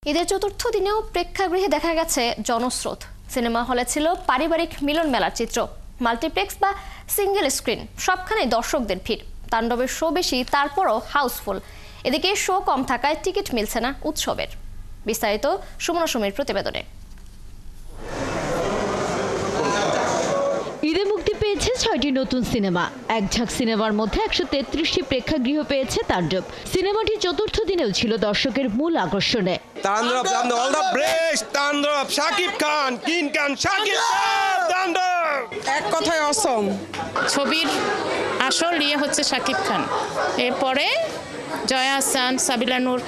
ঈদের চতুর্থ দিনেও প্রেক্ষাগৃহে দেখা গেছে জনস্রোত। সিনেমা হলে ছিল পারিবারিক মিলন মেলার চিত্র। মাল্টিপ্লেক্স বা সিঙ্গেল স্ক্রিন সবখানেই দর্শকদের ভিড়। তাণ্ডবের শো বেশি, তারপরও হাউসফুল। এদিকে শো কম থাকায় টিকিট মিলছে না উৎসবের। বিস্তারিত সুমনা সুমির প্রতিবেদনে। ঈদে মুক্তি পেয়েছে 6টি নতুন সিনেমা। এক ঝাঁক সিনেমার মধ্যে 133টি প্রেক্ষাগৃহ পেয়েছে তাণ্ডব। সিনেমাটি চতুর্থ দিনেও ছিল দর্শকের মূল আকর্ষণে। তাণ্ডব অল দ্য বেস্ট, তাণ্ডব শাকিব খান, কিং খান, শাকিব খান, তাণ্ডব এক কথায় অসম। ছবির আসল ইয়ে হচ্ছে শাকিব খান, এরপরে জয়া আহসান, সাবিলা নূর।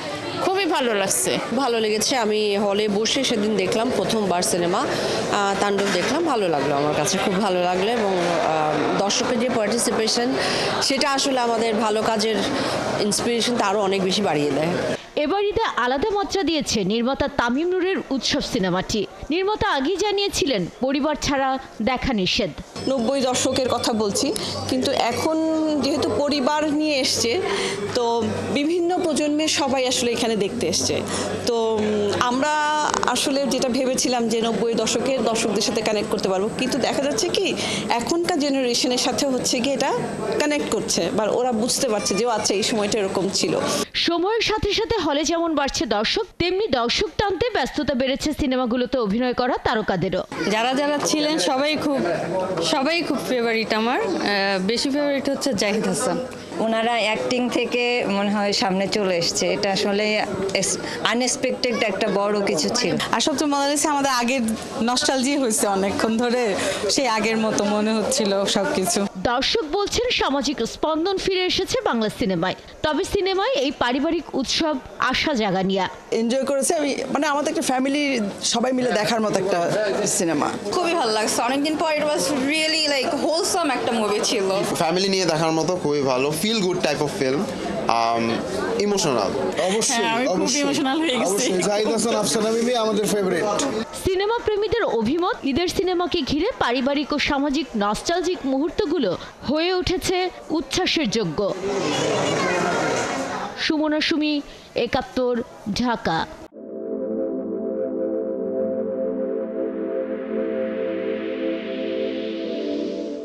খুবই ভালো লাগছে, ভালো লেগেছে। আমি হলে বসে সেদিন দেখলাম প্রথমবার সিনেমা তাণ্ডব, দেখলাম, ভালো লাগলো, আমার কাছে খুব ভালো লাগলো। এবং দর্শকের যে পার্টিসিপেশন, সেটা আসলে আমাদের ভালো কাজের ইন্সপিরেশনটা আরও অনেক বেশি বাড়িয়ে দেয়। এবার ঈদে আলাদা মাত্রা দিয়েছে নির্মাতা তামিম নূরের উৎসব সিনেমাটি। নির্মাতা আগেই জানিয়েছিলেন পরিবার ছাড়া দেখা নিষেধ। 90 দশকের কথা বলছি, কিন্তু এখন যেহেতু পরিবার নিয়ে এসছে, তো বিভিন্ন প্রজন্মের সবাই আসলে এখানে দেখতে এসছে। তো আমরা আসলে যেটা ভেবেছিলাম যে 90 দশকের দর্শকদের সাথে কানেক্ট করতে পারবো, কিন্তু দেখা যাচ্ছে কি এখনকার জেনারেশনের সাথে হচ্ছে কি এটা কানেক্ট করছে, বা ওরা বুঝতে পারছে যে আচ্ছা এই সময়টা এরকম ছিল। সময়ের সাথে সাথে হলে যেমন বাড়ছে দর্শক, তেমনি দর্শক টানতে ব্যস্ততা বেড়েছে সিনেমাগুলোতে অভিনয় করা তারকাদেরও। যারা যারা ছিলেন সবাই খুব ফেভারিট। আমার বেশি ফেভারিট হচ্ছে জাহিদ হাসান। ওনারা অ্যাক্টিং থেকে মনে হয় সামনে চলে এসছে, এটা আসলে আনএক্সপেক্টেড একটা বড় কিছু ছিল। আর সবচেয়ে মজা লাগছে আমাদের আগের নস্টালজি হয়েছে অনেকক্ষণ ধরে, সেই আগের মতো মনে হচ্ছিল সবকিছু। দর্শক বলছেন সামাজিক স্পন্দন ফিরে এসেছে বাংলা সিনেমায়। তবে সিনেমায় এই পারিবারিক উৎসব আশা জাগানিয়া এনজয় করেছে আমি, মানে আমাদের একটা ফ্যামিলি সবাই মিলে দেখার মতো একটা সিনেমা। খুবই ভালো লাগছে, অনেকদিন পর। It was really like wholesome একটা মুভি ছিল। ফ্যামিলি নিয়ে দেখার মতো খুবই ভালো, feel good type of film, emotional. অবশ্যই আমি খুব ইমোশনাল হয়ে গেছি। জাহিদ হাসান, আফসানা বিবি আমাদের ফেভারিট। সিনেমা প্রেমীদের অভিমত, ঈদের সিনেমাকে ঘিরে পারিবারিক ও সামাজিক নস্টালজিক মুহূর্তগুলো হয়ে উঠেছে উচ্ছ্বাসের যোগ্য। সুমনা সুমি, ৭১, ঢাকা।